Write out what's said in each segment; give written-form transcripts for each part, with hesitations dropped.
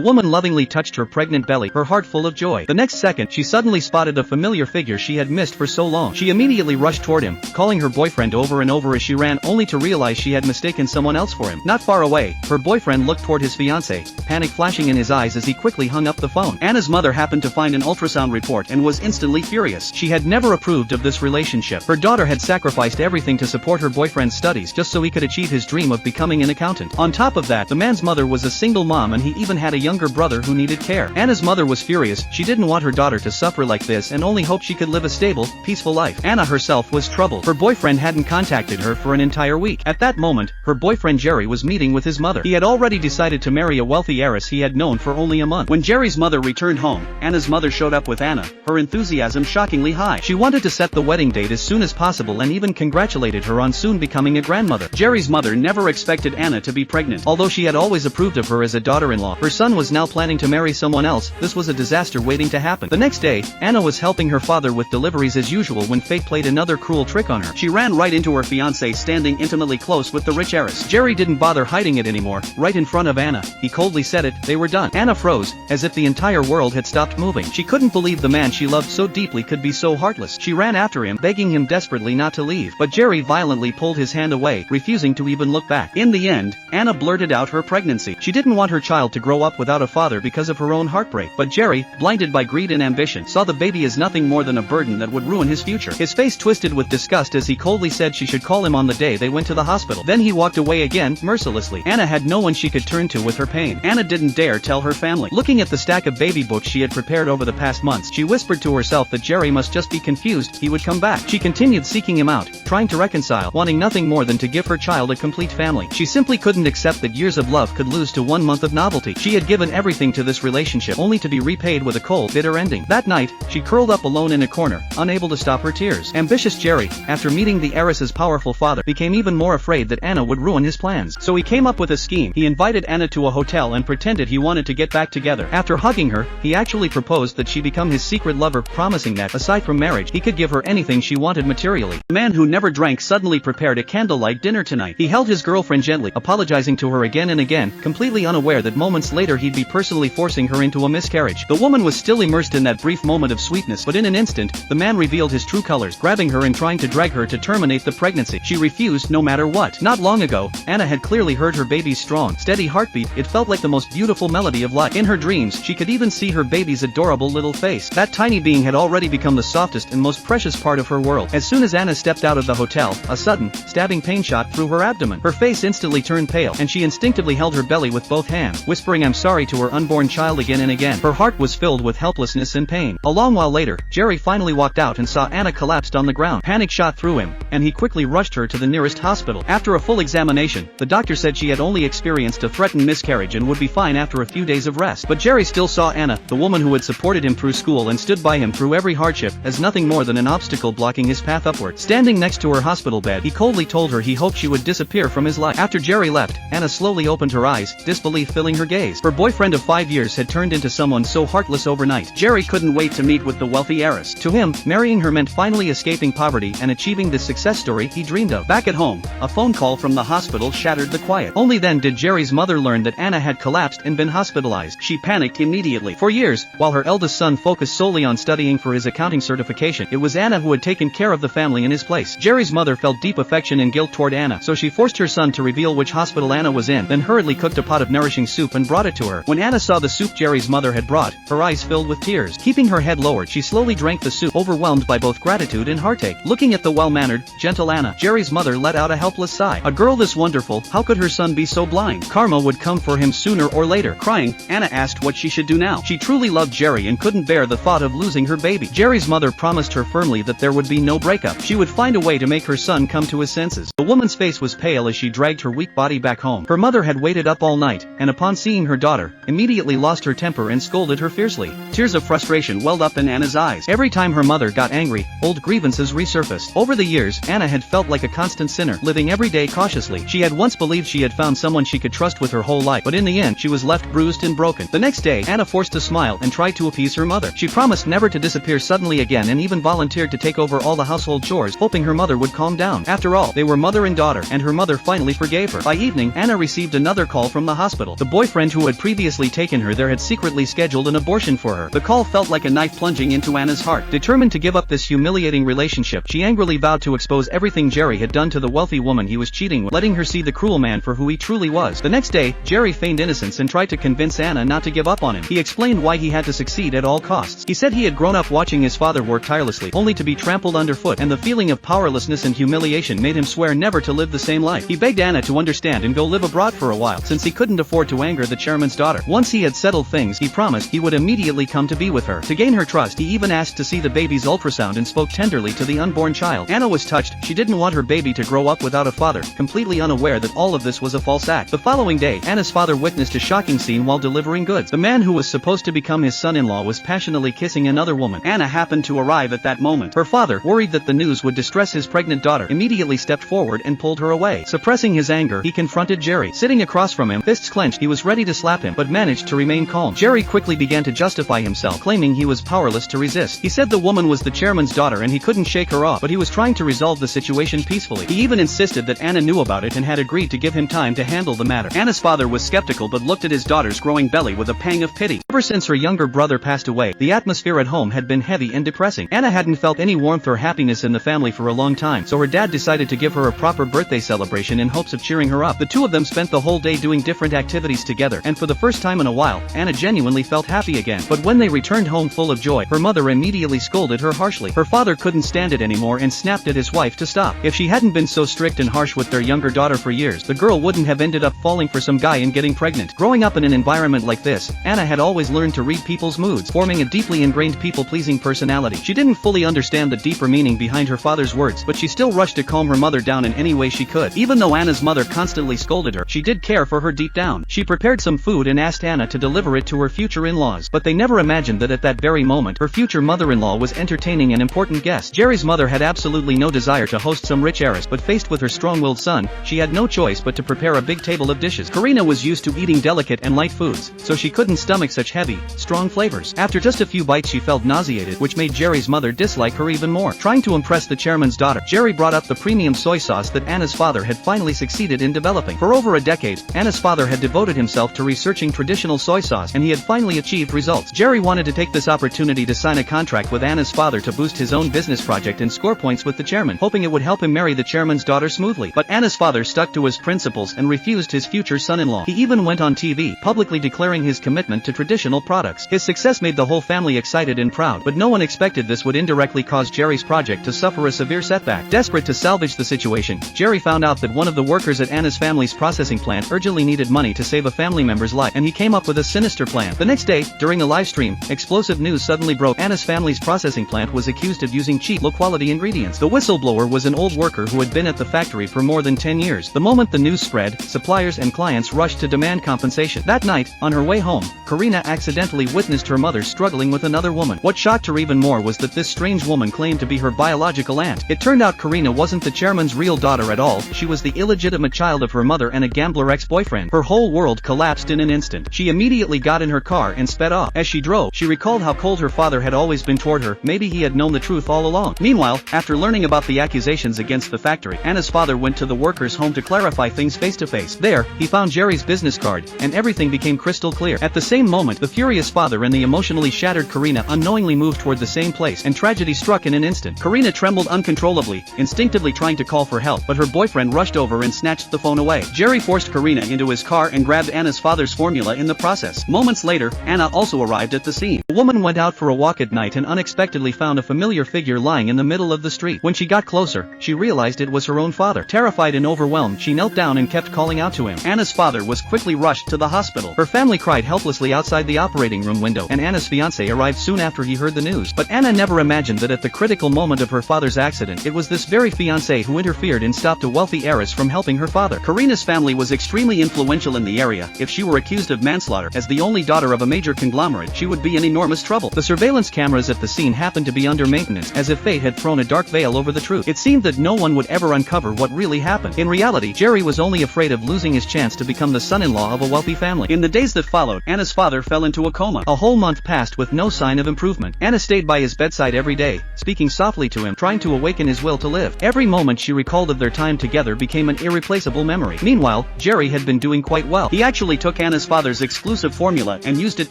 The woman lovingly touched her pregnant belly, her heart full of joy. The next second, she suddenly spotted a familiar figure she had missed for so long. She immediately rushed toward him, calling her boyfriend over and over as she ran, only to realize she had mistaken someone else for him. Not far away, her boyfriend looked toward his fiancée, panic flashing in his eyes as he quickly hung up the phone. Anna's mother happened to find an ultrasound report and was instantly furious. She had never approved of this relationship. Her daughter had sacrificed everything to support her boyfriend's studies just so he could achieve his dream of becoming an accountant. On top of that, the man's mother was a single mom and he even had a younger brother who needed care. Anna's mother was furious. She didn't want her daughter to suffer like this and only hoped she could live a stable, peaceful life. Anna herself was troubled. Her boyfriend hadn't contacted her for an entire week. At that moment, her boyfriend Jerry was meeting with his mother. He had already decided to marry a wealthy heiress he had known for only a month. When Jerry's mother returned home, Anna's mother showed up with Anna, her enthusiasm shockingly high. She wanted to set the wedding date as soon as possible and even congratulated her on soon becoming a grandmother. Jerry's mother never expected Anna to be pregnant. Although she had always approved of her as a daughter-in-law, her son was now planning to marry someone else. This was a disaster waiting to happen. The next day, Anna was helping her father with deliveries as usual when fate played another cruel trick on her. She ran right into her fiancé standing intimately close with the rich heiress. Jerry didn't bother hiding it anymore. Right in front of Anna, he coldly said it, they were done. Anna froze, as if the entire world had stopped moving. She couldn't believe the man she loved so deeply could be so heartless. She ran after him, begging him desperately not to leave. But Jerry violently pulled his hand away, refusing to even look back. In the end, Anna blurted out her pregnancy. She didn't want her child to grow up without a father because of her own heartbreak. But Jerry, blinded by greed and ambition, saw the baby as nothing more than a burden that would ruin his future. His face twisted with disgust as he coldly said she should call him on the day they went to the hospital. Then he walked away again, mercilessly. Anna had no one she could turn to with her pain. Anna didn't dare tell her family. Looking at the stack of baby books she had prepared over the past months, she whispered to herself that Jerry must just be confused, he would come back. She continued seeking him out, trying to reconcile, wanting nothing more than to give her child a complete family. She simply couldn't accept that years of love could lose to 1 month of novelty. She had given everything to this relationship only to be repaid with a cold, bitter ending. That night, she curled up alone in a corner, unable to stop her tears. Ambitious Jerry, after meeting the heiress's powerful father, became even more afraid that Anna would ruin his plans. So he came up with a scheme. He invited Anna to a hotel and pretended he wanted to get back together. After hugging her, he actually proposed that she become his secret lover, promising that, aside from marriage, he could give her anything she wanted materially. The man who never drank suddenly prepared a candlelight dinner tonight. He held his girlfriend gently, apologizing to her again and again, completely unaware that moments later he'd be personally forcing her into a miscarriage. The woman was still immersed in that brief moment of sweetness, but in an instant, the man revealed his true colors, grabbing her and trying to drag her to terminate the pregnancy. She refused no matter what. Not long ago, Anna had clearly heard her baby's strong, steady heartbeat. It felt like the most beautiful melody of life. In her dreams, she could even see her baby's adorable little face. That tiny being had already become the softest and most precious part of her world. As soon as Anna stepped out of the hotel, a sudden, stabbing pain shot through her abdomen. Her face instantly turned pale, and she instinctively held her belly with both hands, whispering "I'm sorry" to her unborn child again and again. Her heart was filled with helplessness and pain. A long while later, Jerry finally walked out and saw Anna collapsed on the ground. Panic shot through him, and he quickly rushed her to the nearest hospital. After a full examination, the doctor said she had only experienced a threatened miscarriage and would be fine after a few days of rest. But Jerry still saw Anna, the woman who had supported him through school and stood by him through every hardship, as nothing more than an obstacle blocking his path upward. Standing next to her hospital bed, he coldly told her he hoped she would disappear from his life. After Jerry left, Anna slowly opened her eyes, disbelief filling her gaze. Her boyfriend of 5 years had turned into someone so heartless overnight. Jerry couldn't wait to meet with the wealthy heiress. To him, marrying her meant finally escaping poverty and achieving the success story he dreamed of. Back at home, a phone call from the hospital shattered the quiet. Only then did Jerry's mother learn that Anna had collapsed and been hospitalized. She panicked immediately. For years, while her eldest son focused solely on studying for his accounting certification, it was Anna who had taken care of the family in his place. Jerry's mother felt deep affection and guilt toward Anna, so she forced her son to reveal which hospital Anna was in, then hurriedly cooked a pot of nourishing soup and brought it to her. When Anna saw the soup Jerry's mother had brought, her eyes filled with tears. Keeping her head lowered, she slowly drank the soup, overwhelmed by both gratitude and heartache. Looking at the well-mannered, gentle Anna, Jerry's mother let out a helpless sigh. A girl this wonderful, how could her son be so blind? Karma would come for him sooner or later. Crying, Anna asked what she should do now. She truly loved Jerry and couldn't bear the thought of losing her baby. Jerry's mother promised her firmly that there would be no breakup. She would find a way to make her son come to his senses. The woman's face was pale as she dragged her weak body back home. Her mother had waited up all night, and upon seeing her daughter, immediately lost her temper and scolded her fiercely. Tears of frustration welled up in Anna's eyes. Every time her mother got angry, old grievances resurfaced. Over the years, Anna had felt like a constant sinner, living every day cautiously. She had once believed she had found someone she could trust with her whole life, but in the end, she was left bruised and broken. The next day, Anna forced a smile and tried to appease her mother. She promised never to disappear suddenly again and even volunteered to take over all the household chores, hoping her mother would calm down. After all, they were mother and daughter, and her mother finally forgave her. By evening, Anna received another call from the hospital. The boyfriend who had previously previously taken her there had secretly scheduled an abortion for her. The call felt like a knife plunging into Anna's heart. Determined to give up this humiliating relationship, she angrily vowed to expose everything Jerry had done to the wealthy woman he was cheating with, letting her see the cruel man for who he truly was. The next day, Jerry feigned innocence and tried to convince Anna not to give up on him. He explained why he had to succeed at all costs. He said he had grown up watching his father work tirelessly, only to be trampled underfoot, and the feeling of powerlessness and humiliation made him swear never to live the same life. He begged Anna to understand and go live abroad for a while, since he couldn't afford to anger the chairman's daughter. Once he had settled things, he promised he would immediately come to be with her. To gain her trust, he even asked to see the baby's ultrasound and spoke tenderly to the unborn child. Anna was touched. She didn't want her baby to grow up without a father, completely unaware that all of this was a false act. The following day, Anna's father witnessed a shocking scene while delivering goods. The man who was supposed to become his son-in-law was passionately kissing another woman. Anna happened to arrive at that moment. Her father, worried that the news would distress his pregnant daughter, immediately stepped forward and pulled her away. Suppressing his anger, he confronted Jerry. Sitting across from him, fists clenched, he was ready to slap him, but managed to remain calm. Jerry quickly began to justify himself, claiming he was powerless to resist. He said the woman was the chairman's daughter and he couldn't shake her off, but he was trying to resolve the situation peacefully. He even insisted that Anna knew about it and had agreed to give him time to handle the matter. Anna's father was skeptical but looked at his daughter's growing belly with a pang of pity. Ever since her younger brother passed away, the atmosphere at home had been heavy and depressing. Anna hadn't felt any warmth or happiness in the family for a long time, so her dad decided to give her a proper birthday celebration in hopes of cheering her up. The two of them spent the whole day doing different activities together, and for the first time in a while, Anna genuinely felt happy again. But when they returned home full of joy, her mother immediately scolded her harshly. Her father couldn't stand it anymore and snapped at his wife to stop. If she hadn't been so strict and harsh with their younger daughter for years, the girl wouldn't have ended up falling for some guy and getting pregnant. Growing up in an environment like this, Anna had always learned to read people's moods, forming a deeply ingrained people-pleasing personality. She didn't fully understand the deeper meaning behind her father's words, but she still rushed to calm her mother down in any way she could. Even though Anna's mother constantly scolded her, she did care for her deep down. She prepared some food and asked Anna to deliver it to her future in-laws, but they never imagined that at that very moment, her future mother-in-law was entertaining an important guest. Jerry's mother had absolutely no desire to host some rich heiress, but faced with her strong-willed son, she had no choice but to prepare a big table of dishes. Karina was used to eating delicate and light foods, so she couldn't stomach such heavy, strong flavors. After just a few bites she felt nauseated, which made Jerry's mother dislike her even more. Trying to impress the chairman's daughter, Jerry brought up the premium soy sauce that Anna's father had finally succeeded in developing. For over a decade, Anna's father had devoted himself to researching traditional soy sauce, and he had finally achieved results. Jerry wanted to take this opportunity to sign a contract with Anna's father to boost his own business project and score points with the chairman, hoping it would help him marry the chairman's daughter smoothly. But Anna's father stuck to his principles and refused his future son-in-law. He even went on TV, publicly declaring his commitment to traditional products. His success made the whole family excited and proud, but no one expected this would indirectly cause Jerry's project to suffer a severe setback. Desperate to salvage the situation, Jerry found out that one of the workers at Anna's family's processing plant urgently needed money to save a family member's life, and he came up with a sinister plan. The next day, during a live stream, explosive news suddenly broke. Anna's family's processing plant was accused of using cheap, low-quality ingredients. The whistleblower was an old worker who had been at the factory for more than 10 years. The moment the news spread, suppliers and clients rushed to demand compensation. That night, on her way home, Karina accidentally witnessed her mother struggling with another woman. What shocked her even more was that this strange woman claimed to be her biological aunt. It turned out Karina wasn't the chairman's real daughter at all. She was the illegitimate child of her mother and a gambler ex-boyfriend. Her whole world collapsed in an instant. She immediately got in her car and sped off. As she drove, she recalled how cold her father had always been toward her. Maybe he had known the truth all along. Meanwhile, after learning about the accusations against the factory, Anna's father went to the workers' home to clarify things face-to-face. There, he found Jerry's business card, and everything became crystal clear. At the same moment, the furious father and the emotionally shattered Karina unknowingly moved toward the same place, and tragedy struck in an instant. Karina trembled uncontrollably, instinctively trying to call for help, but her boyfriend rushed over and snatched the phone away. Jerry forced Karina into his car and grabbed Anna's father's formula in the process. Moments later, Anna also arrived at the scene. The woman went out for a walk at night and unexpectedly found a familiar figure lying in the middle of the street. When she got closer, she realized it was her own father. Terrified and overwhelmed, she knelt down and kept calling out to him. Anna's father was quickly rushed to the hospital. Her family cried helplessly outside the operating room window, and Anna's fiancé arrived soon after he heard the news. But Anna never imagined that at the critical moment of her father's accident, it was this very fiancé who interfered and stopped a wealthy heiress from helping her father. Karina's family was extremely influential in the area. If she were accused of manslaughter, as the only daughter of a major conglomerate, she would be in enormous trouble. The surveillance cameras at the scene happened to be under maintenance, as if fate had thrown a dark veil over the truth. It seemed that no one would ever uncover what really happened. In reality, Jerry was only afraid of losing his chance to become the son-in-law of a wealthy family. In the days that followed, Anna's father fell into a coma. A whole month passed with no sign of improvement. Anna stayed by his bedside every day, speaking softly to him, trying to awaken his will to live. Every moment she recalled of their time together became an irreplaceable memory. Meanwhile, Jerry had been doing quite well. He actually took Anna Anna's father's exclusive formula and used it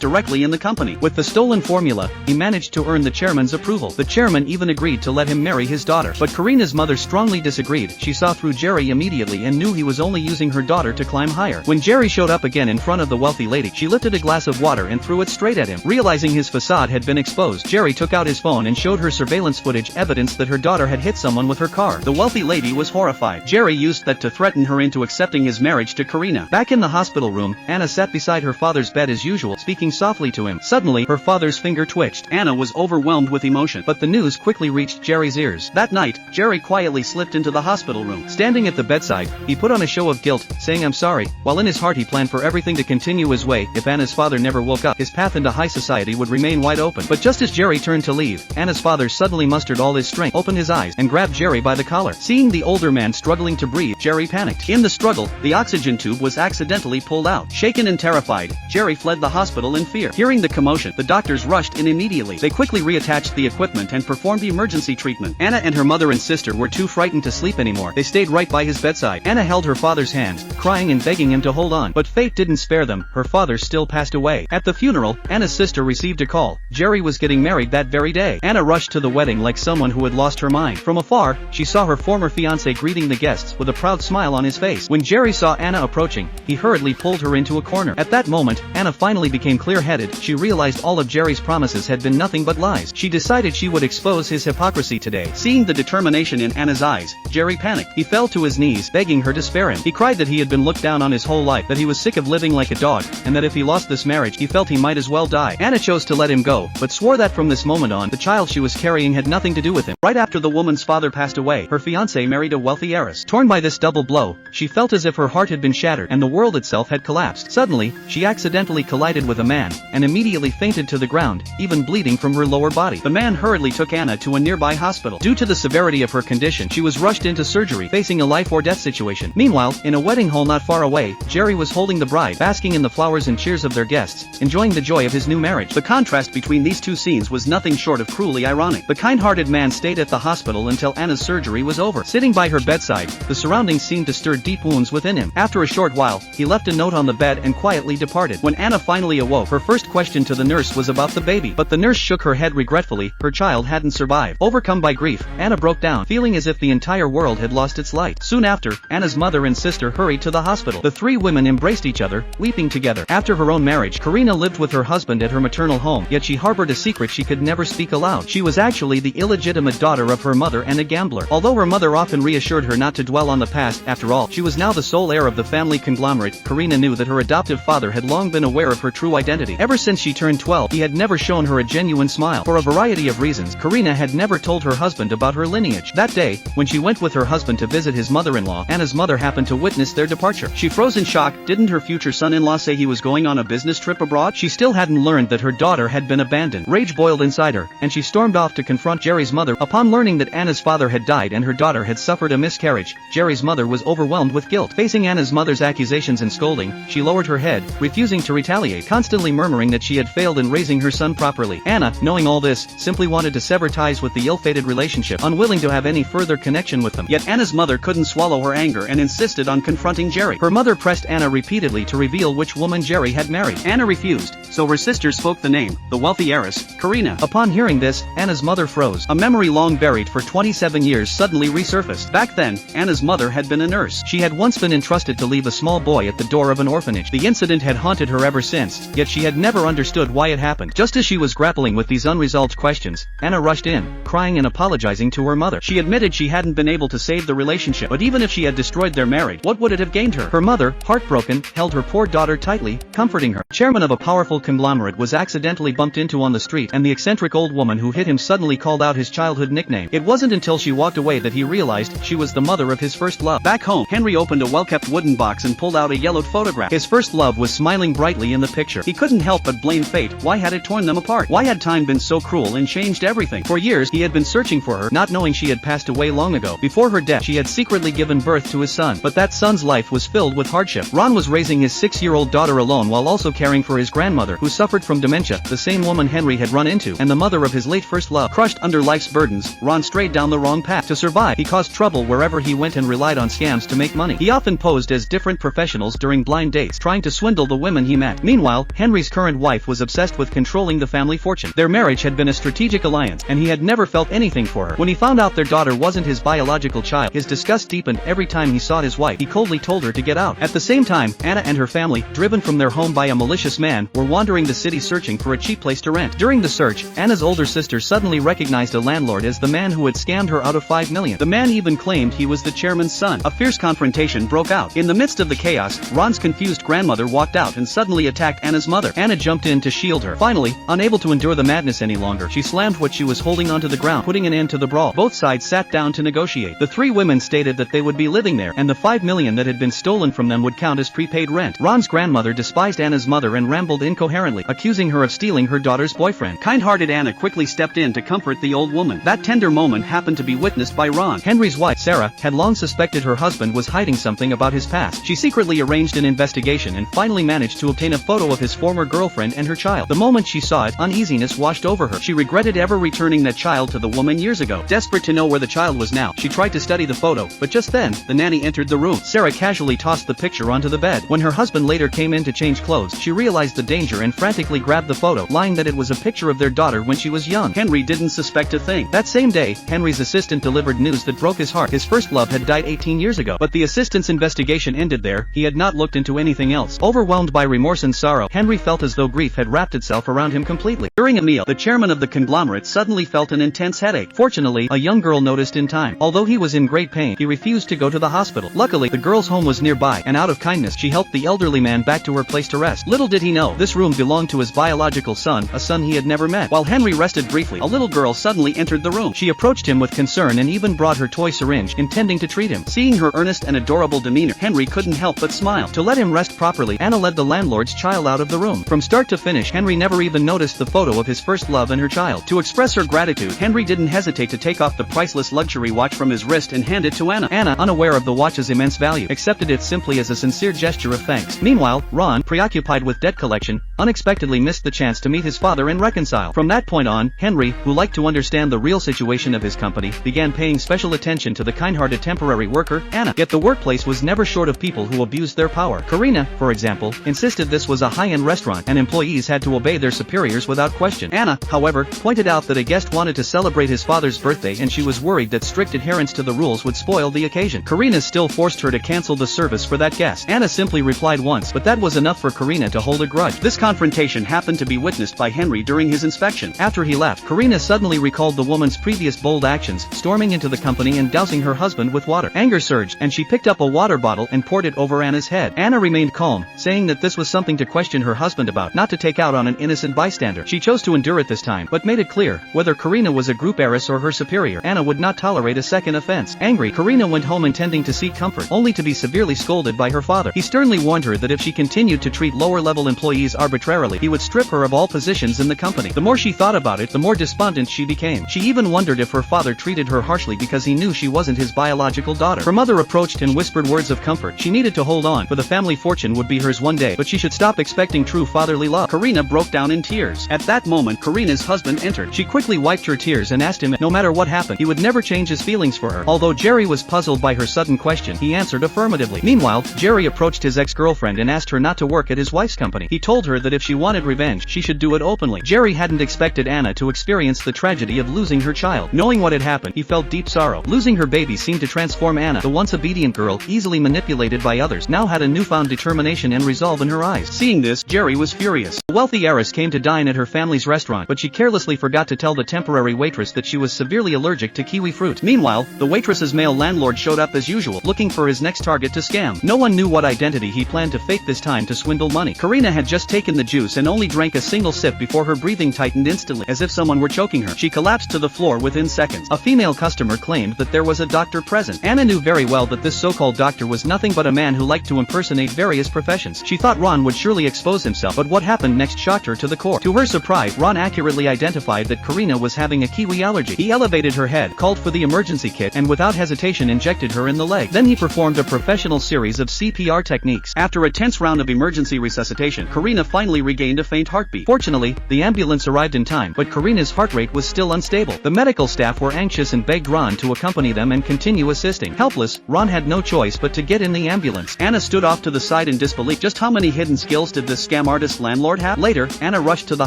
directly in the company. With the stolen formula, he managed to earn the chairman's approval. The chairman even agreed to let him marry his daughter. But Karina's mother strongly disagreed. She saw through Jerry immediately and knew he was only using her daughter to climb higher. When Jerry showed up again in front of the wealthy lady, she lifted a glass of water and threw it straight at him. Realizing his facade had been exposed, Jerry took out his phone and showed her surveillance footage, evidence that her daughter had hit someone with her car. The wealthy lady was horrified. Jerry used that to threaten her into accepting his marriage to Karina. Back in the hospital room, Anna sat beside her father's bed as usual, speaking softly to him. Suddenly, her father's finger twitched. Anna was overwhelmed with emotion, but the news quickly reached Jerry's ears. That night, Jerry quietly slipped into the hospital room. Standing at the bedside, he put on a show of guilt, saying I'm sorry, while in his heart he planned for everything to continue his way. If Anna's father never woke up, his path into high society would remain wide open. But just as Jerry turned to leave, Anna's father suddenly mustered all his strength, opened his eyes, and grabbed Jerry by the collar. Seeing the older man struggling to breathe, Jerry panicked. In the struggle, the oxygen tube was accidentally pulled out. Shaken and terrified, Jerry fled the hospital in fear. Hearing the commotion, the doctors rushed in immediately. They quickly reattached the equipment and performed emergency treatment. Anna and her mother and sister were too frightened to sleep anymore. They stayed right by his bedside. Anna held her father's hand, crying and begging him to hold on. But fate didn't spare them. Her father still passed away. At the funeral, Anna's sister received a call. Jerry was getting married that very day. Anna rushed to the wedding like someone who had lost her mind. From afar, she saw her former fiancé greeting the guests with a proud smile on his face. When Jerry saw Anna approaching, he hurriedly pulled her into a corner. At that moment, Anna finally became clear-headed. She realized all of Jerry's promises had been nothing but lies. She decided she would expose his hypocrisy today. Seeing the determination in Anna's eyes, Jerry panicked. He fell to his knees, begging her to spare him. He cried that he had been looked down on his whole life, that he was sick of living like a dog, and that if he lost this marriage, he felt he might as well die. Anna chose to let him go, but swore that from this moment on, the child she was carrying had nothing to do with him. Right after the woman's father passed away, her fiancé married a wealthy heiress. Torn by this double blow, she felt as if her heart had been shattered and the world itself had collapsed. Suddenly, she accidentally collided with a man, and immediately fainted to the ground, even bleeding from her lower body. The man hurriedly took Anna to a nearby hospital. Due to the severity of her condition, she was rushed into surgery, facing a life-or-death situation. Meanwhile, in a wedding hall not far away, Jerry was holding the bride, basking in the flowers and cheers of their guests, enjoying the joy of his new marriage. The contrast between these two scenes was nothing short of cruelly ironic. The kind-hearted man stayed at the hospital until Anna's surgery was over. Sitting by her bedside, the surroundings seemed to stir deep wounds within him. After a short while, he left a note on the bed and quietly departed. When Anna finally awoke, her first question to the nurse was about the baby. But the nurse shook her head regretfully. Her child hadn't survived. Overcome by grief, Anna broke down, feeling as if the entire world had lost its light. Soon after, Anna's mother and sister hurried to the hospital. The three women embraced each other, weeping together. After her own marriage, Karina lived with her husband at her maternal home, yet she harbored a secret she could never speak aloud. She was actually the illegitimate daughter of her mother and a gambler. Although her mother often reassured her not to dwell on the past, after all, she was now the sole heir of the family conglomerate. Karina knew that her adoptive father had long been aware of her true identity. Ever since she turned 12, he had never shown her a genuine smile. For a variety of reasons, Karina had never told her husband about her lineage. That day, when she went with her husband to visit his mother-in-law, Anna's mother happened to witness their departure. She froze in shock. Didn't her future son-in-law say he was going on a business trip abroad? She still hadn't learned that her daughter had been abandoned. Rage boiled inside her, and she stormed off to confront Jerry's mother. Upon learning that Anna's father had died and her daughter had suffered a miscarriage, Jerry's mother was overwhelmed with guilt. Facing Anna's mother's accusations and scolding, she lowered her head, refusing to retaliate, constantly murmuring that she had failed in raising her son properly. Anna, knowing all this, simply wanted to sever ties with the ill-fated relationship, unwilling to have any further connection with them. Yet Anna's mother couldn't swallow her anger and insisted on confronting Jerry. Her mother pressed Anna repeatedly to reveal which woman Jerry had married. Anna refused, so her sister spoke the name, the wealthy heiress, Karina. Upon hearing this, Anna's mother froze. A memory long buried for 27 years suddenly resurfaced. Back then, Anna's mother had been a nurse. She had once been entrusted to leave a small boy at the door of an orphanage. The incident had haunted her ever since, yet she had never understood why it happened. Just as she was grappling with these unresolved questions, Anna rushed in, crying and apologizing to her mother. She admitted she hadn't been able to save the relationship, but even if she had destroyed their marriage, what would it have gained her? Her mother, heartbroken, held her poor daughter tightly, comforting her. Chairman of a powerful conglomerate was accidentally bumped into on the street, and the eccentric old woman who hit him suddenly called out his childhood nickname. It wasn't until she walked away that he realized she was the mother of his first love. Back home, Henry opened a well-kept wooden box and pulled out a yellowed photograph. His first love was smiling brightly in the picture. He couldn't help but blame fate. Why had it torn them apart? Why had time been so cruel and changed everything? For years, he had been searching for her, not knowing she had passed away long ago. Before her death, she had secretly given birth to his son, but that son's life was filled with hardship. Ron was raising his 6-year-old daughter alone while also caring for his grandmother, who suffered from dementia, the same woman Henry had run into, and the mother of his late first love. Crushed under life's burdens, Ron strayed down the wrong path. To survive, he caused trouble wherever he went and relied on scams to make money. He often posed as different professionals during blind dates, trying trying to swindle the women he met. Meanwhile, Henry's current wife was obsessed with controlling the family fortune. Their marriage had been a strategic alliance, and he had never felt anything for her. When he found out their daughter wasn't his biological child, his disgust deepened every time he saw his wife. He coldly told her to get out. At the same time, Anna and her family, driven from their home by a malicious man, were wandering the city searching for a cheap place to rent. During the search, Anna's older sister suddenly recognized a landlord as the man who had scammed her out of $5 million. The man even claimed he was the chairman's son. A fierce confrontation broke out. In the midst of the chaos, Ron's confused grandmother walked out and suddenly attacked Anna's mother. Anna jumped in to shield her. Finally, unable to endure the madness any longer, she slammed what she was holding onto the ground, putting an end to the brawl. Both sides sat down to negotiate. The three women stated that they would be living there, and the $5 million that had been stolen from them would count as prepaid rent. Ron's grandmother despised Anna's mother and rambled incoherently, accusing her of stealing her daughter's boyfriend. Kind-hearted Anna quickly stepped in to comfort the old woman. That tender moment happened to be witnessed by Ron. Henry's wife, Sarah, had long suspected her husband was hiding something about his past. She secretly arranged an investigation and finally managed to obtain a photo of his former girlfriend and her child. The moment she saw it, uneasiness washed over her. She regretted ever returning that child to the woman years ago. Desperate to know where the child was now, she tried to study the photo, but just then, the nanny entered the room. Sarah casually tossed the picture onto the bed. When her husband later came in to change clothes, she realized the danger and frantically grabbed the photo, lying that it was a picture of their daughter when she was young. Henry didn't suspect a thing. That same day, Henry's assistant delivered news that broke his heart. His first love had died 18 years ago. But the assistant's investigation ended there. He had not looked into anything else. Overwhelmed by remorse and sorrow, Henry felt as though grief had wrapped itself around him completely. During a meal, the chairman of the conglomerate suddenly felt an intense headache. Fortunately, a young girl noticed in time. Although he was in great pain, he refused to go to the hospital. Luckily, the girl's home was nearby, and out of kindness, she helped the elderly man back to her place to rest. Little did he know, this room belonged to his biological son, a son he had never met. While Henry rested briefly, a little girl suddenly entered the room. She approached him with concern and even brought her toy syringe, intending to treat him. Seeing her earnest and adorable demeanor, Henry couldn't help but smile. To let him rest properly, Anna led the landlord's child out of the room. From start to finish, Henry never even noticed the photo of his first love and her child. To express her gratitude, Henry didn't hesitate to take off the priceless luxury watch from his wrist and hand it to Anna. Anna, unaware of the watch's immense value, accepted it simply as a sincere gesture of thanks. Meanwhile, Ron, preoccupied with debt collection, unexpectedly missed the chance to meet his father and reconcile. From that point on, Henry, who liked to understand the real situation of his company, began paying special attention to the kind-hearted temporary worker, Anna. Yet the workplace was never short of people who abused their power. Karina, for example, insisted this was a high-end restaurant and employees had to obey their superiors without question. Anna, however, pointed out that a guest wanted to celebrate his father's birthday and she was worried that strict adherence to the rules would spoil the occasion. Karina still forced her to cancel the service for that guest. Anna simply replied once, but that was enough for Karina to hold a grudge. This confrontation happened to be witnessed by Henry during his inspection. After he left, Karina suddenly recalled the woman's previous bold actions, storming into the company and dousing her husband with water. Anger surged, and she picked up a water bottle and poured it over Anna's head. Anna remained calm, saying that this was something to question her husband about, not to take out on an innocent bystander. She chose to endure it this time, but made it clear, whether Karina was a group heiress or her superior, Anna would not tolerate a second offense. Angry, Karina went home intending to seek comfort, only to be severely scolded by her father. He sternly warned her that if she continued to treat lower-level employees arbitrarily, he would strip her of all positions in the company. The more she thought about it, the more despondent she became. She even wondered if her father treated her harshly because he knew she wasn't his biological daughter. Her mother approached and whispered words of comfort. She needed to hold on, for the family fortune would be hers one day, but she should stop expecting true fatherly love. Karina broke down in tears. At that moment, Karina's husband entered. She quickly wiped her tears and asked him if, no matter what happened, he would never change his feelings for her. Although Jerry was puzzled by her sudden question, he answered affirmatively. Meanwhile, Jerry approached his ex-girlfriend and asked her not to work at his wife's company. He told her that if she wanted revenge, she should do it openly. Jerry hadn't expected Anna to experience the tragedy of losing her child. Knowing what had happened, he felt deep sorrow. Losing her baby seemed to transform Anna. The once obedient girl, easily manipulated by others, now had a newfound determination and resolve in her eyes. Seeing this, Jerry was furious. The wealthy heiress came to dine at her family's restaurant, but she carelessly forgot to tell the temporary waitress that she was severely allergic to kiwi fruit. Meanwhile, the waitress's male landlord showed up as usual, looking for his next target to scam. No one knew what identity he planned to fake this time to swindle money. Karina had just taken the juice and only drank a single sip before her breathing tightened instantly, as if someone were choking her. She collapsed to the floor within seconds. A female customer claimed that there was a doctor present. Anna knew very well that this so-called doctor was nothing but a man who liked to impersonate various professions. She thought Ron would surely expose himself, but what happened next shocked her to the core. To her surprise, Ron accurately identified that Karina was having a kiwi allergy. He elevated her head, called for the emergency kit, and without hesitation injected her in the leg. Then he performed a professional series of CPR techniques. After a tense round of emergency resuscitation, Karina finally regained a faint heartbeat. Fortunately, the ambulance arrived in time, but Karina's heart rate was still unstable. The medical staff were anxious and begged Ron to accompany them and continue assisting. Helpless, Ron had no choice but to get in the ambulance. Anna stood off to the side in disbelief. Just how many hidden skills did this scam artist landlord have? Later, Anna rushed to the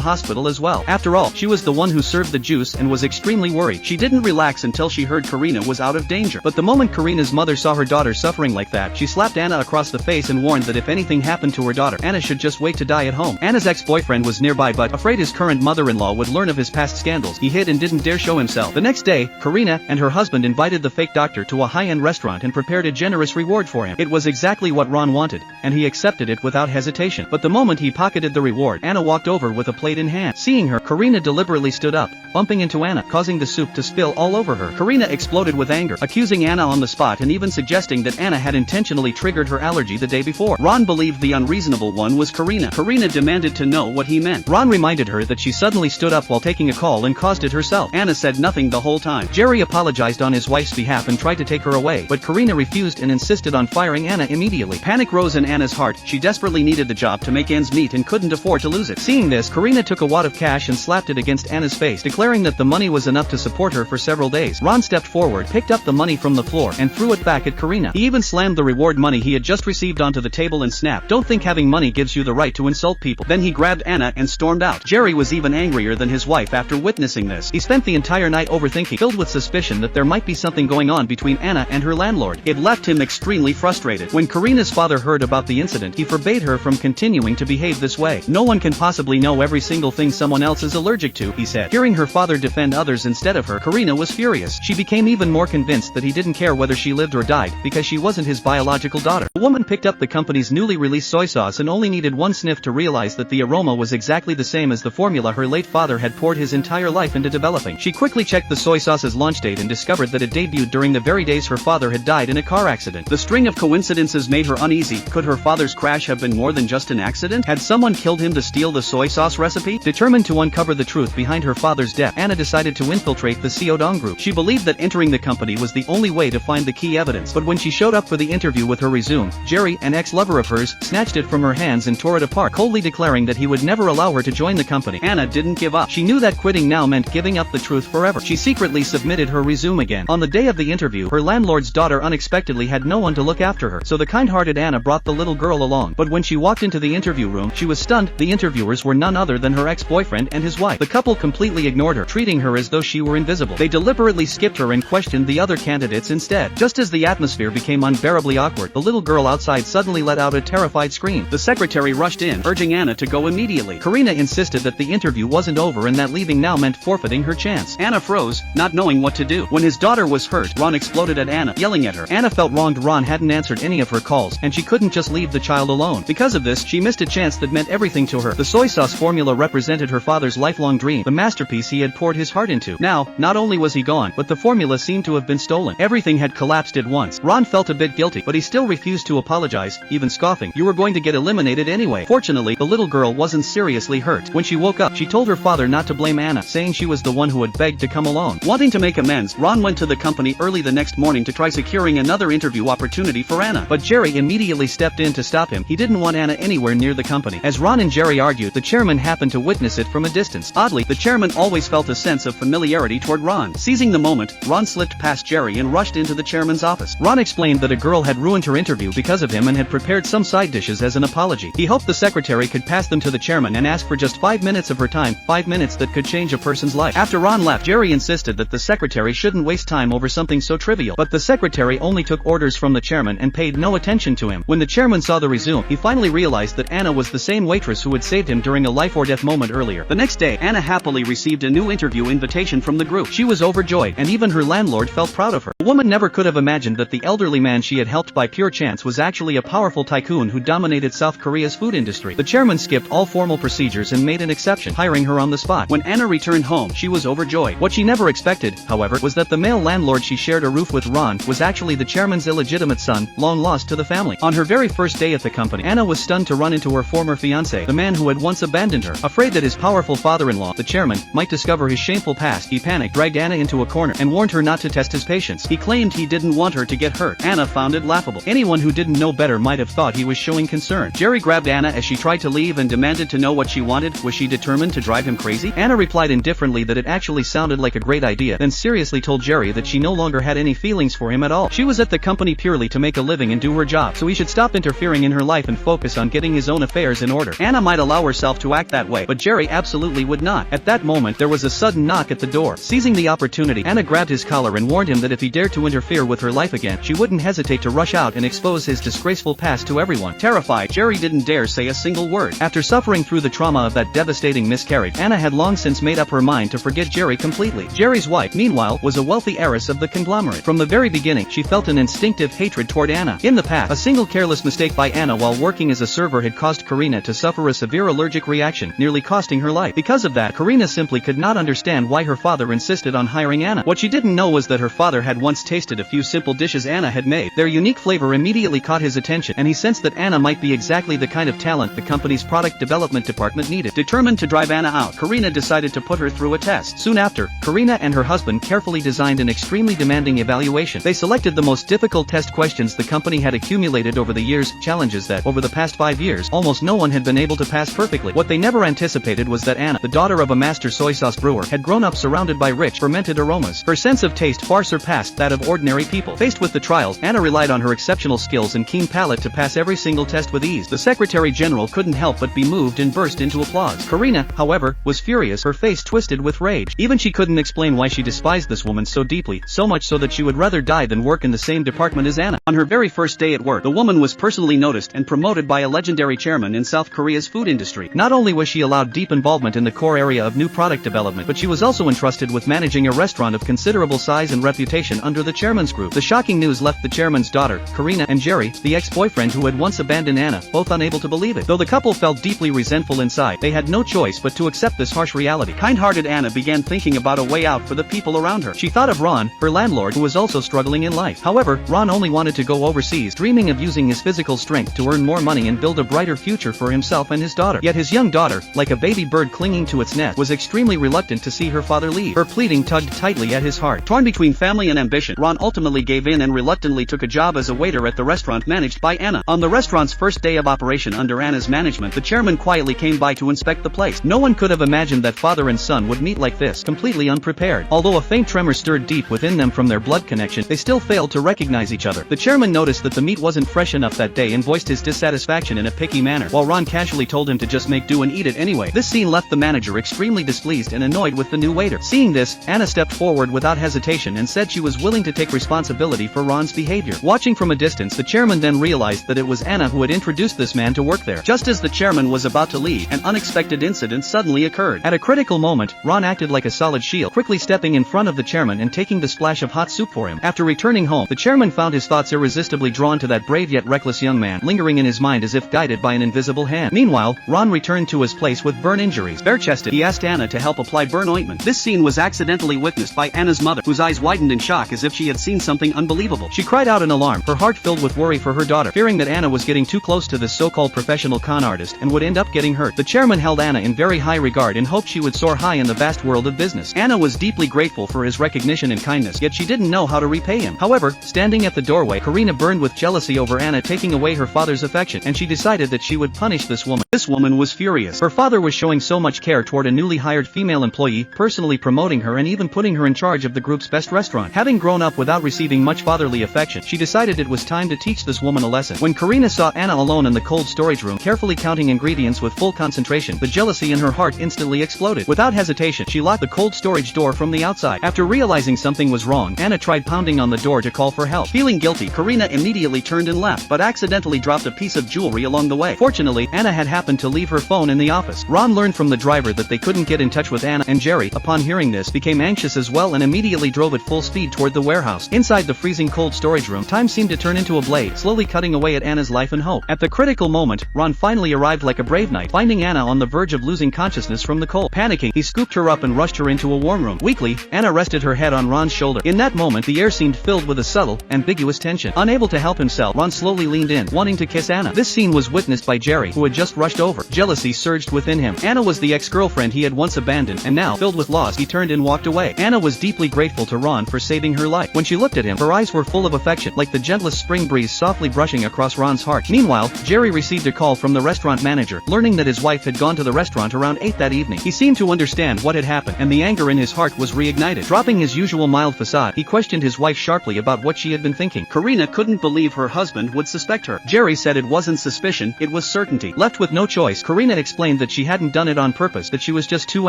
hospital as well. After all, she was the one who served the juice and was extremely worried. She didn't relax until she heard Karina was out of danger. But the moment Karina's mother saw her daughter suffering like that, she slapped Anna across the face and warned that if anything happened to her daughter, Anna should just wait to die at home. Anna's ex-boyfriend was nearby, but afraid his current mother-in-law would learn of his past scandals, he hid and didn't dare show himself. The next day, Karina and her husband invited the fake doctor to a high-end restaurant and prepared a generous reward for him. It was exactly what Ron wanted, and he accepted it without hesitation. But the moment he pocketed the reward, Anna walked over with a plate in hand. Seeing her, Karina deliberately stood up, bumping into Anna, causing the soup to spill all over her. Karina exploded with anger, accusing Anna on the spot and even suggesting that Anna had intentionally triggered her allergy the day before. Ron believed the unreasonable one was Karina. Karina demanded to know what he meant. Ron reminded her that she suddenly stood up while taking a call and caused it herself. Anna said nothing the whole time. Jerry apologized on his wife's behalf and tried to take her away, but Karina refused and insisted on firing Anna immediately. Panic rose in Anna's heart. She desperately needed the job to make ends meet and couldn't afford to lose it. Seeing this, Karina took a wad of cash and slapped it against Anna's face, declaring that the money was enough to support her for several days. Ron stepped forward, picked up the money from the floor, and threw it back at Karina. He even slammed the reward money he had just received onto the table and snapped, "Don't think having money gives you the right to insult people." Then he grabbed Anna and stormed out. Jerry was even angrier than his wife after witnessing this. He spent the entire night overthinking, filled with suspicion that there might be something going on between Anna and her landlord. It left him extremely frustrated. When Karina's father heard about the incident, he forbade her from continuing to behave this way. "No one can possibly know every single thing someone else is allergic to," he said. Hearing her father defend others instead of her, Karina was furious. She became even more convinced that he didn't care whether she lived or died, because she wasn't his biological daughter. The woman picked up the company's newly released soy sauce and only needed one sniff to realize that the aroma was exactly the same as the formula her late father had poured his entire life into developing. She quickly checked the soy sauce's launch date and discovered that it debuted during the very days her father had died in a car accident. The string of coincidences made her uneasy. Could her father's crash have been more than just an accident? Had someone killed him to steal the soy sauce recipe? Determined to uncover the truth behind her father's death, Anna decided to infiltrate the Seodong group. She believed that entering the company was the only way to find the key evidence. But when she showed up for the interview with her resume, Jerry, an ex-lover of hers, snatched it from her hands and tore it apart, coldly declaring that he would never allow her to join the company. Anna didn't give up. She knew that quitting now meant giving up the truth forever. She secretly submitted her resume again. On the day of the interview, her landlord's daughter unexpectedly had no one to look after her, so the kind-hearted Anna brought the little girl along. But when she walked into the interview room, she was stunned. The interviewers were none other than her ex-boyfriend and his wife. The couple completely ignored her, treating her as though she were invisible. They deliberately skipped her and questioned the other candidates instead. Just as the atmosphere became unbearably awkward, the little girl outside suddenly let out a terrified scream. The secretary rushed in, urging Anna to go immediately. Karina insisted that the interview wasn't over and that leaving now meant forfeiting her chance. Anna froze, not knowing what to do. When his daughter was hurt, Ron exploded at Anna, yelling at her. Anna felt wronged. Ron hadn't answered any of her calls, and she couldn't just leave the child alone. Because of this, she missed a chance that meant everything to her. The soy sauce formula represented her father's lifelong dream, the masterpiece he had poured his heart into. Now, not only was he gone, but the formula seemed to have been stolen. Everything had collapsed at once. Ron felt a bit guilty, but he still refused to apologize, even scoffing. "You were going to get eliminated anyway." Fortunately, the little girl wasn't seriously hurt. When she woke up, she told her father not to blame Anna, saying she was the one who had begged to come along. Wanting to make amends, Ron went to the company early the next morning to try securing another interview opportunity for Anna. But Jerry immediately stepped in to stop him. He didn't want Anna anywhere near the company. As Ron and Jerry argued, the chairman happened to witness it from a distance. Oddly, the chairman always felt a sense of familiarity toward Ron. Seizing the moment, Ron slipped past Jerry and rushed into the chairman's office. Ron explained that a girl had ruined her interview because of him and had prepared some side dishes as an apology. He hoped the secretary could pass them to the chairman and ask for just 5 minutes of her time, 5 minutes that could change a person's life. After Ron left, Jerry insisted that the secretary shouldn't waste time over something so trivial. But the secretary only took orders from the chairman and paid no attention to him. When the chairman saw the resume, he finally realized that Anna was the same waitress who had saved him during a life-or-death moment earlier. The next day, Anna happily received a new interview invitation from the group. She was overjoyed, and even her landlord felt proud of her. The woman never could have imagined that the elderly man she had helped by pure chance was actually a powerful tycoon who dominated South Korea's food industry. The chairman skipped all formal procedures and made an exception, hiring her on the spot. When Anna returned home, she was overjoyed. What she never expected, however, was that the male landlord she shared a roof with, Ron, was actually the chairman's illegitimate son, long lost to the family. On her very first day at the company, Anna was stunned to run into her former fiancé, the man who had once abandoned her. Afraid that his powerful father-in-law, the chairman, might discover his shameful past, he panicked, dragged Anna into a corner, and warned her not to test his patience. He claimed he didn't want her to get hurt. Anna found it laughable. Anyone who didn't know better might have thought he was showing concern. Jerry grabbed Anna as she tried to leave and demanded to know what she wanted. Was she determined to drive him crazy? Anna replied indifferently that it actually sounded like a great idea, then seriously told Jerry that she no longer had any feelings for him at all. She was at the company purely to make a living and do her job, so he should stop interfering in her life and focus on getting his own affairs in order. Anna might allow herself to act that way, but Jerry absolutely would not. At that moment there was a sudden knock at the door. Seizing the opportunity, Anna grabbed his collar and warned him that if he dared to interfere with her life again, she wouldn't hesitate to rush out and expose his disgraceful past to everyone. Terrified, Jerry didn't dare say a single word. After suffering through the trauma of that devastating miscarriage, Anna had long since made up her mind to forget Jerry completely. Jerry's wife, meanwhile, was a wealthy heiress of the conglomerate. From the very beginning, she felt an instinctive hatred toward Anna. In the past, a single careless mistake by Anna while working as a server had caused Karina to suffer a severe allergic reaction, nearly costing her life. Because of that, Karina simply could not understand why her father insisted on hiring Anna. What she didn't know was that her father had once tasted a few simple dishes Anna had made. Their unique flavor immediately caught his attention, and he sensed that Anna might be exactly the kind of talent the company's product development department needed. Determined to drive Anna out, Karina decided to put her through a test. Soon after, Karina and her husband carefully designed an extremely demanding evaluation. They selected the most difficult test questions the company had accumulated over the years, challenges that, over the past 5 years, almost no one had been able to pass perfectly. What they never anticipated was that Anna, the daughter of a master soy sauce brewer, had grown up surrounded by rich, fermented aromas. Her sense of taste far surpassed that of ordinary people. Faced with the trials, Anna relied on her exceptional skills and keen palate to pass every single test with ease. The Secretary General couldn't help but be moved and burst into applause. Karina, however, was furious, her face twisted with rage. Even she couldn't explain why she despised this woman so deeply, so much so that she would rather die than work in the same department as Anna. On her very first day at work, the woman was personally noticed and promoted by a legendary chairman in South Korea's food industry. Not only was she allowed deep involvement in the core area of new product development, but she was also entrusted with managing a restaurant of considerable size and reputation under the chairman's group. The shocking news left the chairman's daughter, Karina, and Jerry, the ex-boyfriend who had once abandoned Anna, both unable to believe it. Though the couple felt deeply resentful inside, they had no choice but to accept this harsh reality. Kind-hearted Anna began thinking about a way out for the people around her. She thought of Ron, her landlord, who was also struggling in life. However, Ron only wanted to go overseas, dreaming of using his physical strength to earn more money and build a brighter future for himself and his daughter. Yet his young daughter, like a baby bird clinging to its nest, was extremely reluctant to see her father leave. Her pleading tugged tightly at his heart. Torn between family and ambition, Ron ultimately gave in and reluctantly took a job as a waiter at the restaurant managed by Anna. On the restaurant's first day of operation under Anna's management, the chairman quietly came by to inspect the place. No one could have imagined that father and son would meet like this, completely unprepared. Although a faint tremor stirred deep within them from their blood connection, they still failed to recognize each other. The chairman noticed that the meat wasn't fresh enough that day and voiced his dissatisfaction in a picky manner, while Ron casually told him to just make do and eat it anyway. This scene left the manager extremely displeased and annoyed with the new waiter. Seeing this, Anna stepped forward without hesitation and said she was willing to take responsibility for Ron's behavior. Watching from a distance, the chairman then realized that it was Anna who had introduced this man to work there. Just as the chairman was about to leave, an unexpected incident suddenly occurred. At a critical moment, Ron acted like a solid shield, quickly stepping in front of the chairman and taking the splash of hot soup for him. After returning home, the chairman found his thoughts irresistibly drawn to that brave yet reckless young man, lingering in his mind as if guided by an invisible hand. Meanwhile, Ron returned to his place with burn injuries. Bare-chested, he asked Anna to help apply burn ointment. This scene was accidentally witnessed by Anna's mother, whose eyes widened in shock as if she had seen something unbelievable. She cried out in alarm, her heart filled with worry for her daughter, fearing that Anna was getting too close to this so-called professional con artist and would end up getting hurt. The chairman held Anna in very high regard and hoped she would soar high in the vast world of business. Anna was deeply grateful for his recognition and kindness, yet she didn't know how to repay him. However, standing at the doorway, Karina burned with jealousy over Anna taking away her father's affection, and she decided that she would punish this woman. This woman was furious. Her father was showing so much care toward a newly hired female employee, personally promoting her and even putting her in charge of the group's best restaurant. Having grown up without receiving much fatherly affection, she decided it was time to teach this woman a lesson. When Karina saw Anna alone in the cold storage room, carefully counting ingredients with full concentration, the jealousy in her heart instantly exploded. Without hesitation, she locked the cold storage door from the outside. After realizing something was wrong, Anna tried pounding on the door to call for help. Feeling guilty, Karina immediately turned and left, but accidentally dropped a piece of jewelry along the way. Fortunately, Anna had happened to leave her phone in the office. Ron learned from the driver that they couldn't get in touch with Anna, and Jerry, upon hearing this, became anxious as well and immediately drove at full speed toward the warehouse. Inside the freezing cold storage room, time seemed to turn into a blade, slowly cutting away at Anna's life and hope. At the critical moment, Ron finally arrived like a brave knight, finding Anna on the verge of losing consciousness from the cold. Panicking, he scooped her up and rushed her into a warm room. Weakly, Anna rested her head on Ron's shoulder. In that moment, the air seemed filled with a subtle, ambiguous tension. Unable to help himself, Ron slowly leaned in, wanting to kiss Anna. This scene was witnessed by Jerry, who had just rushed over. Jealousy surged within him. Anna was the ex-girlfriend he had once abandoned, and now, filled with loss, he turned and walked away. Anna was deeply grateful to Ron for saving her her life. When she looked at him, her eyes were full of affection, like the gentlest spring breeze softly brushing across Ron's heart. Meanwhile, Jerry received a call from the restaurant manager, learning that his wife had gone to the restaurant around 8 that evening. He seemed to understand what had happened, and the anger in his heart was reignited. Dropping his usual mild facade, he questioned his wife sharply about what she had been thinking. Karina couldn't believe her husband would suspect her. Jerry said it wasn't suspicion, it was certainty. Left with no choice, Karina explained that she hadn't done it on purpose, that she was just too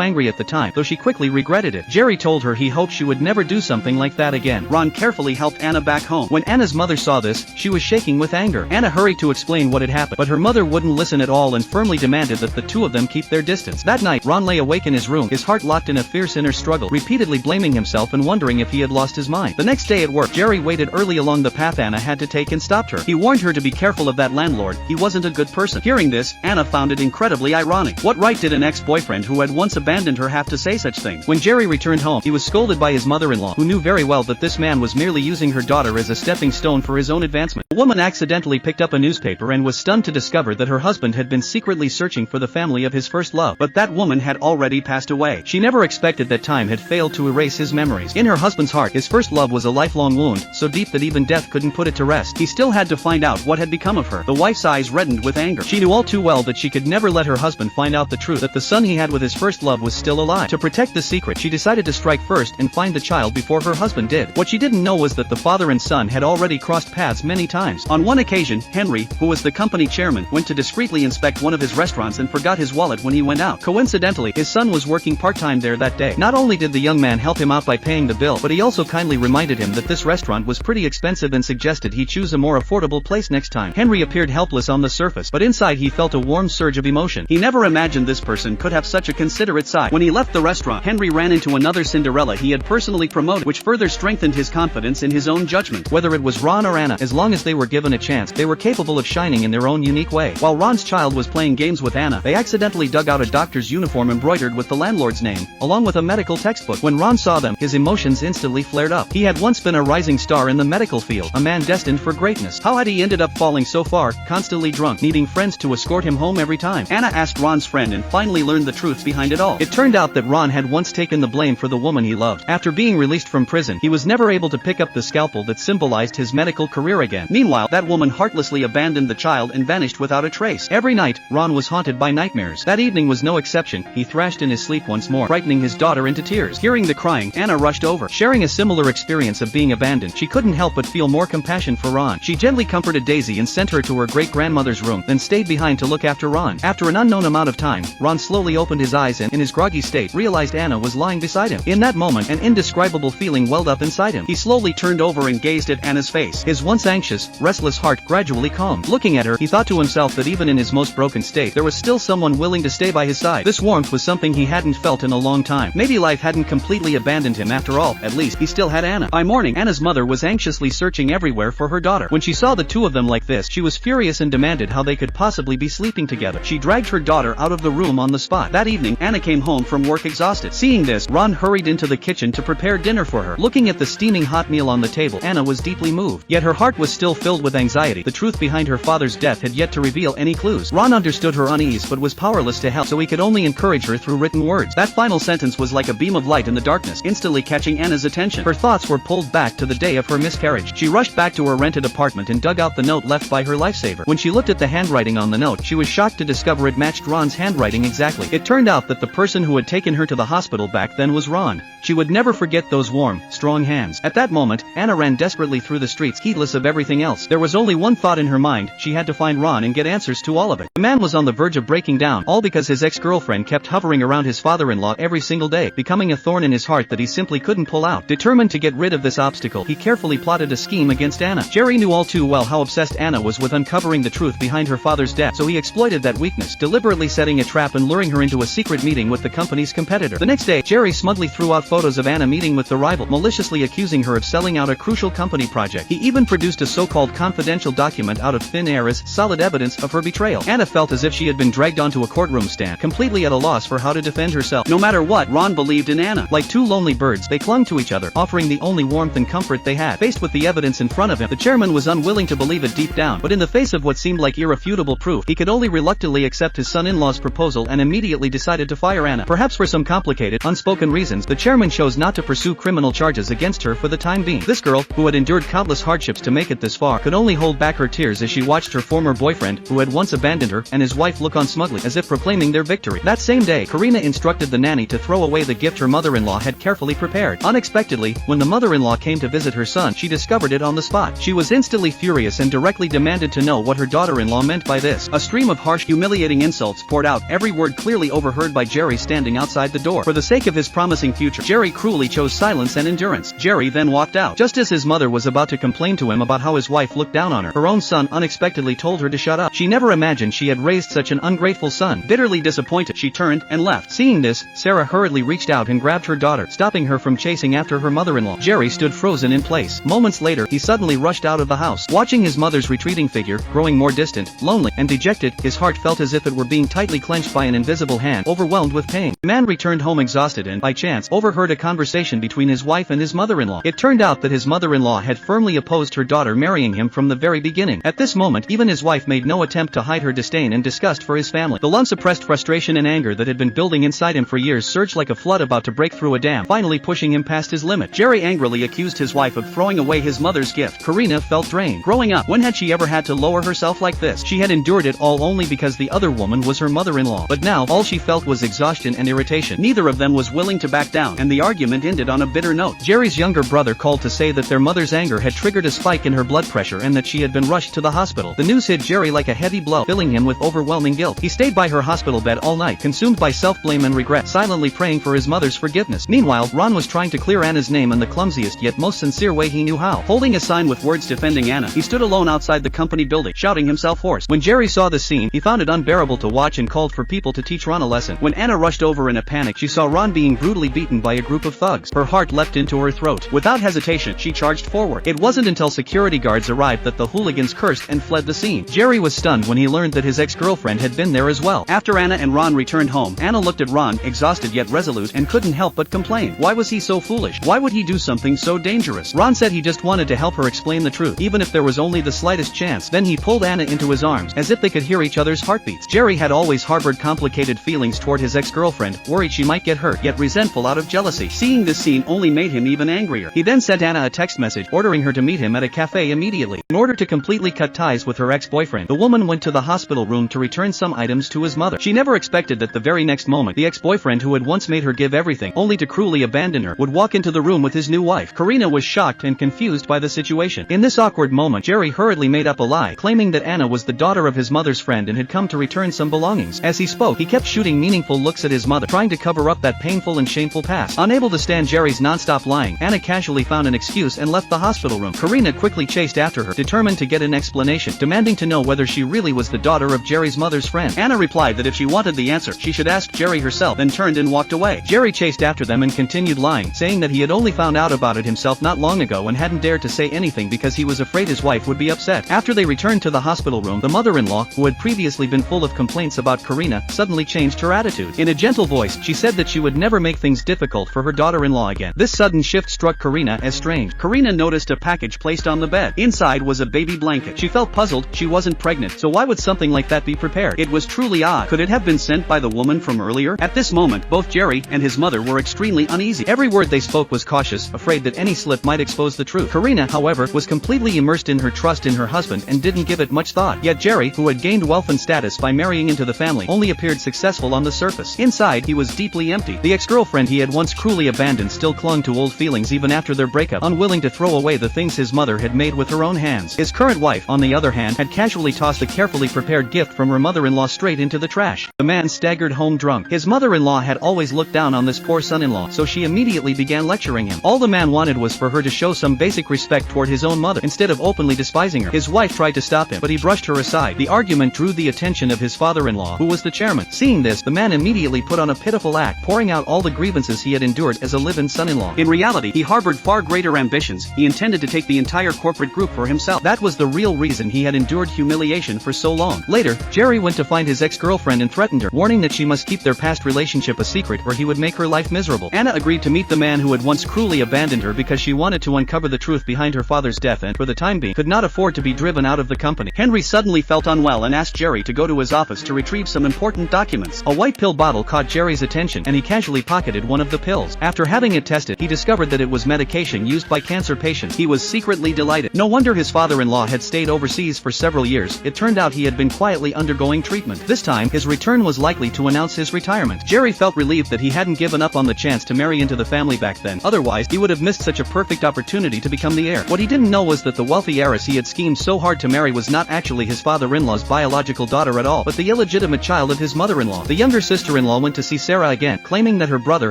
angry at the time, though she quickly regretted it. Jerry told her he hoped she would never do something like that again. Ron carefully helped Anna back home. When Anna's mother saw this, she was shaking with anger. Anna hurried to explain what had happened, but her mother wouldn't listen at all and firmly demanded that the two of them keep their distance. That night, Ron lay awake in his room, his heart locked in a fierce inner struggle, repeatedly blaming himself and wondering if he had lost his mind. The next day at work, Jerry waited early along the path Anna had to take and stopped her. He warned her to be careful of that landlord, he wasn't a good person. Hearing this, Anna found it incredibly ironic. What right did an ex-boyfriend who had once abandoned her have to say such things? When Jerry returned home, he was scolded by his mother-in-law, who knew very well that this man was merely using her daughter as a stepping stone for his own advancement. The woman accidentally picked up a newspaper and was stunned to discover that her husband had been secretly searching for the family of his first love. But that woman had already passed away. She never expected that time had failed to erase his memories. In her husband's heart, his first love was a lifelong wound, so deep that even death couldn't put it to rest. He still had to find out what had become of her. The wife's eyes reddened with anger. She knew all too well that she could never let her husband find out the truth, that the son he had with his first love was still alive. To protect the secret, she decided to strike first and find the child before her husband did. What she didn't know was that the father and son had already crossed paths many times. On one occasion, Henry, who was the company chairman, went to discreetly inspect one of his restaurants and forgot his wallet when he went out. Coincidentally, his son was working part-time there that day. Not only did the young man help him out by paying the bill, but he also kindly reminded him that this restaurant was pretty expensive and suggested he choose a more affordable place next time. Henry appeared helpless on the surface, but inside he felt a warm surge of emotion. He never imagined this person could have such a considerate side. When he left the restaurant, Henry ran into another Cinderella he had personally promoted, which further strengthened his confidence in his own judgment. Whether it was Ron or Anna, as long as they were given a chance, they were capable of shining in their own unique way. While Ron's child was playing games with Anna, they accidentally dug out a doctor's uniform embroidered with the landlord's name, along with a medical textbook. When Ron saw them, his emotions instantly flared up. He had once been a rising star in the medical field, a man destined for greatness. How had he ended up falling so far, constantly drunk, needing friends to escort him home every time? Anna asked Ron's friend and finally learned the truth behind it all. It turned out that Ron had once taken the blame for the woman he loved. After being released from prison, he was never able to pick up the scalpel that symbolized his medical career again. Meanwhile, that woman heartlessly abandoned the child and vanished without a trace. Every night, Ron was haunted by nightmares. That evening was no exception. He thrashed in his sleep once more, frightening his daughter into tears. Hearing the crying, Anna rushed over. Sharing a similar experience of being abandoned, she couldn't help but feel more compassion for Ron. She gently comforted Daisy and sent her to her great-grandmother's room, then stayed behind to look after Ron. After an unknown amount of time, Ron slowly opened his eyes and, in his groggy state, realized Anna was lying beside him. In that moment, an indescribable feeling welled up inside him. He slowly turned over and gazed at Anna's face. His once anxious, restless heart gradually calmed. Looking at her, he thought to himself that even in his most broken state, there was still someone willing to stay by his side. This warmth was something he hadn't felt in a long time. Maybe life hadn't completely abandoned him after all. At least, he still had Anna. By morning, Anna's mother was anxiously searching everywhere for her daughter. When she saw the two of them like this, she was furious and demanded how they could possibly be sleeping together. She dragged her daughter out of the room on the spot. That evening, Anna came home from work exhausted. Seeing this, Ron hurried into the kitchen to prepare dinner for her. Looking at the steaming hot meal on the table, Anna was deeply moved. Yet her heart was still filled with anxiety. The truth behind her father's death had yet to reveal any clues. Ron understood her unease but was powerless to help, so he could only encourage her through written words. That final sentence was like a beam of light in the darkness, instantly catching Anna's attention. Her thoughts were pulled back to the day of her miscarriage. She rushed back to her rented apartment and dug out the note left by her lifesaver. When she looked at the handwriting on the note, she was shocked to discover it matched Ron's handwriting exactly. It turned out that the person who had taken her to the hospital back then was Ron. She would never forget those warm, strong hands. At that moment, Anna ran desperately through the streets, heedless of everything else. There was only one thought in her mind: she had to find Ron and get answers to all of it. The man was on the verge of breaking down, all because his ex-girlfriend kept hovering around his father-in-law every single day, becoming a thorn in his heart that he simply couldn't pull out. Determined to get rid of this obstacle, he carefully plotted a scheme against Anna. Jerry knew all too well how obsessed Anna was with uncovering the truth behind her father's death, so he exploited that weakness, deliberately setting a trap and luring her into a secret meeting with the company's competitor. The next day, Jerry smugly threw out photos of Anna meeting with the rival, maliciously accusing her of selling out a crucial company project. He even produced a so-called so-called confidential document out of thin air as solid evidence of her betrayal. Anna felt as if she had been dragged onto a courtroom stand, completely at a loss for how to defend herself. No matter what, Ron believed in Anna. Like two lonely birds, they clung to each other, offering the only warmth and comfort they had. Faced with the evidence in front of him, the chairman was unwilling to believe it deep down, but in the face of what seemed like irrefutable proof, he could only reluctantly accept his son-in-law's proposal and immediately decided to fire Anna. Perhaps for some complicated, unspoken reasons, the chairman chose not to pursue criminal charges against her for the time being. This girl, who had endured countless hardships to make it this far, could only hold back her tears as she watched her former boyfriend, who had once abandoned her, and his wife look on smugly, as if proclaiming their victory. That same day, Karina instructed the nanny to throw away the gift her mother-in-law had carefully prepared. Unexpectedly, when the mother-in-law came to visit her son, she discovered it on the spot. She was instantly furious and directly demanded to know what her daughter-in-law meant by this. A stream of harsh, humiliating insults poured out, every word clearly overheard by Jerry standing outside the door. For the sake of his promising future, Jerry cruelly chose silence and endurance. Jerry then walked out. Just as his mother was about to complain to him about how his wife looked down on her, her own son unexpectedly told her to shut up. She never imagined she had raised such an ungrateful son. Bitterly disappointed, she turned and left. Seeing this, Sarah hurriedly reached out and grabbed her daughter, stopping her from chasing after her mother-in-law. Jerry stood frozen in place. Moments later, he suddenly rushed out of the house. Watching his mother's retreating figure, growing more distant, lonely, and dejected, his heart felt as if it were being tightly clenched by an invisible hand, overwhelmed with pain. The man returned home exhausted and, by chance, overheard a conversation between his wife and his mother-in-law. It turned out that his mother-in-law had firmly opposed her daughter marrying him from the very beginning. At this moment, even his wife made no attempt to hide her disdain and disgust for his family. The unsuppressed frustration and anger that had been building inside him for years surged like a flood about to break through a dam, finally pushing him past his limit. Jerry angrily accused his wife of throwing away his mother's gift. Karina felt drained. Growing up, when had she ever had to lower herself like this? She had endured it all only because the other woman was her mother-in-law. But now, all she felt was exhaustion and irritation. Neither of them was willing to back down, and the argument ended on a bitter note. Jerry's younger brother called to say that their mother's anger had triggered a spike in her blood pressure and that she had been rushed to the hospital. The news hit Jerry like a heavy blow, filling him with overwhelming guilt. He stayed by her hospital bed all night, consumed by self-blame and regret, silently praying for his mother's forgiveness. Meanwhile, Ron was trying to clear Anna's name in the clumsiest yet most sincere way he knew how. Holding a sign with words defending Anna, he stood alone outside the company building, shouting himself hoarse. When Jerry saw the scene, he found it unbearable to watch and called for people to teach Ron a lesson. When Anna rushed over in a panic, she saw Ron being brutally beaten by a group of thugs. Her heart leapt into her throat. Without hesitation, she charged forward. It wasn't until security guards arrived that the hooligans cursed and fled the scene. Jerry was stunned when he learned that his ex-girlfriend had been there as well. After Anna and Ron returned home, Anna looked at Ron, exhausted yet resolute, and couldn't help but complain. Why was he so foolish? Why would he do something so dangerous? Ron said he just wanted to help her explain the truth, even if there was only the slightest chance. Then he pulled Anna into his arms, as if they could hear each other's heartbeats. Jerry had always harbored complicated feelings toward his ex-girlfriend, worried she might get hurt, yet resentful out of jealousy. Seeing this scene only made him even angrier. He then sent Anna a text message, ordering her to meet him at a cafe immediately. In order to completely cut ties with her ex-boyfriend, the woman went to the hospital room to return some items to his mother. She never expected that the very next moment, the ex-boyfriend who had once made her give everything, only to cruelly abandon her, would walk into the room with his new wife. Karina was shocked and confused by the situation. In this awkward moment, Jerry hurriedly made up a lie, claiming that Anna was the daughter of his mother's friend and had come to return some belongings. As he spoke, he kept shooting meaningful looks at his mother, trying to cover up that painful and shameful past. Unable to stand Jerry's non-stop lying, Anna casually found an excuse and left the hospital room. Karina quickly chased after her, determined to get an explanation, demanding to know whether she really was the daughter of Jerry's mother's friend. Anna replied that if she wanted the answer, she should ask Jerry herself, then turned and walked away. Jerry chased after them and continued lying, saying that he had only found out about it himself not long ago and hadn't dared to say anything because he was afraid his wife would be upset. After they returned to the hospital room, the mother-in-law, who had previously been full of complaints about Karina, suddenly changed her attitude. In a gentle voice, she said that she would never make things difficult for her daughter-in-law again. This sudden shift struck Karina as strange. Karina noticed a package placed on the bed. Inside was a baby blanket. She felt puzzled. She wasn't pregnant, so why would something like that be prepared? It was truly odd. Could it have been sent by the woman from earlier? At this moment, both Jerry and his mother were extremely uneasy. Every word they spoke was cautious, afraid that any slip might expose the truth. Karina, however, was completely immersed in her trust in her husband and didn't give it much thought. Yet Jerry, who had gained wealth and status by marrying into the family, only appeared successful on the surface. Inside, he was deeply empty. The ex-girlfriend he had once cruelly abandoned still clung to old feelings even after their breakup, unwilling to throw away the things his mother had made with her own hands. His current wife, on the other hand, had casually tossed a carefully prepared gift from her mother-in-law straight into the trash. The man staggered home drunk. His mother-in-law had always looked down on this poor son-in-law, so she immediately began lecturing him. All the man wanted was for her to show some basic respect toward his own mother, instead of openly despising her. His wife tried to stop him, but he brushed her aside. The argument drew the attention of his father-in-law, who was the chairman. Seeing this, the man immediately put on a pitiful act, pouring out all the grievances he had endured as a live-in son-in-law. In reality, he harbored far greater ambitions. He intended to take the entire corporate group proof for himself. That was the real reason he had endured humiliation for so long. Later, Jerry went to find his ex-girlfriend and threatened her, warning that she must keep their past relationship a secret or he would make her life miserable. Anna agreed to meet the man who had once cruelly abandoned her because she wanted to uncover the truth behind her father's death and, for the time being, could not afford to be driven out of the company. Henry suddenly felt unwell and asked Jerry to go to his office to retrieve some important documents. A white pill bottle caught Jerry's attention and he casually pocketed one of the pills. After having it tested, he discovered that it was medication used by cancer patients. He was secretly delighted. No wonder his father-in-law had stayed overseas for several years. It turned out he had been quietly undergoing treatment. This time, his return was likely to announce his retirement. Jerry felt relieved that he hadn't given up on the chance to marry into the family back then. Otherwise, he would have missed such a perfect opportunity to become the heir. What he didn't know was that the wealthy heiress he had schemed so hard to marry was not actually his father-in-law's biological daughter at all, but the illegitimate child of his mother-in-law. The younger sister-in-law went to see Sarah again, claiming that her brother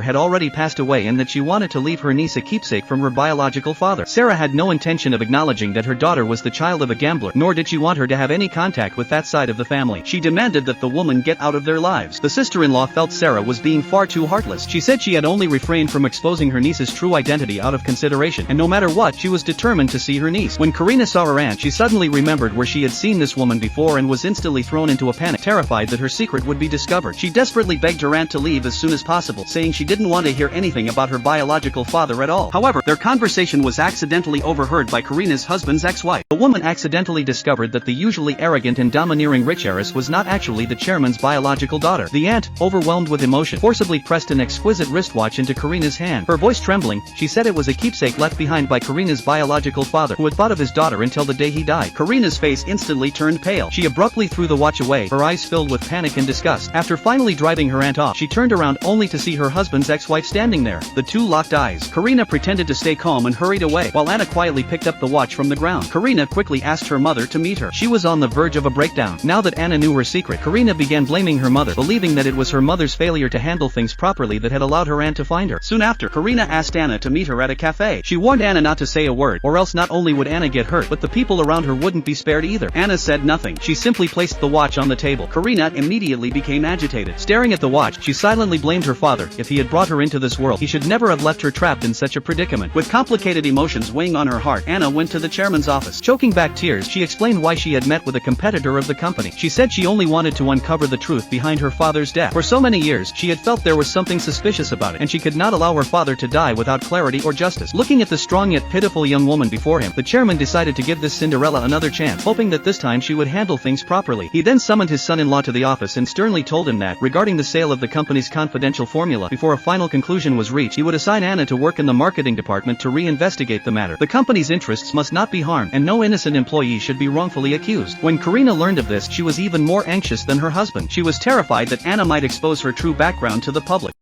had already passed away and that she wanted to leave her niece a keepsake from her biological father. Sarah had no intention of acknowledging that her daughter was the child of a gambler, nor did she want her to have any contact with that side of the family. She demanded that the woman get out of their lives. The sister-in-law felt Sarah was being far too heartless. She said she had only refrained from exposing her niece's true identity out of consideration, and no matter what, she was determined to see her niece. When Karina saw her aunt, she suddenly remembered where she had seen this woman before and was instantly thrown into a panic, terrified that her secret would be discovered. She desperately begged her aunt to leave as soon as possible, saying she didn't want to hear anything about her biological father at all. However, their conversation was accidentally overheard by Karina's husband's ex-wife. The woman accidentally discovered that the usually arrogant and domineering rich heiress was not actually the chairman's biological daughter. The aunt, overwhelmed with emotion, forcibly pressed an exquisite wristwatch into Karina's hand. Her voice trembling, she said it was a keepsake left behind by Karina's biological father, who had thought of his daughter until the day he died. Karina's face instantly turned pale. She abruptly threw the watch away, her eyes filled with panic and disgust. After finally driving her aunt off, she turned around only to see her husband's ex-wife standing there. The two locked eyes. Karina pretended to stay calm and hurried away, while Anna quietly picked up the watch from the ground. Karina quickly asked her mother to meet her. She was on the verge of a breakdown. Now that Anna knew her secret, Karina began blaming her mother, believing that it was her mother's failure to handle things properly that had allowed her aunt to find her. Soon after, Karina asked Anna to meet her at a cafe. She warned Anna not to say a word, or else not only would Anna get hurt, but the people around her wouldn't be spared either. Anna said nothing. She simply placed the watch on the table. Karina immediately became agitated. Staring at the watch, she silently blamed her father. If he had brought her into this world, he should never have left her trapped in such a predicament. With complicated emotions weighing on her heart, Anna went to the chairman's office. Choking back tears, she explained why she had met with a competitor of the company. She said she only wanted to uncover the truth behind her father's death. For so many years, she had felt there was something suspicious about it, and she could not allow her father to die without clarity or justice. Looking at the strong yet pitiful young woman before him, the chairman decided to give this Cinderella another chance, hoping that this time she would handle things properly. He then summoned his son-in-law to the office and sternly told him that, regarding the sale of the company's confidential formula, before a final conclusion was reached, he would assign Anna to work in the marketing department to re-investigate the matter. The company's interests must not be harmed, and no innocent employee should be wrongfully accused. When Karina learned of this, she was even more anxious than her husband. She was terrified that Anna might expose her true background to the public.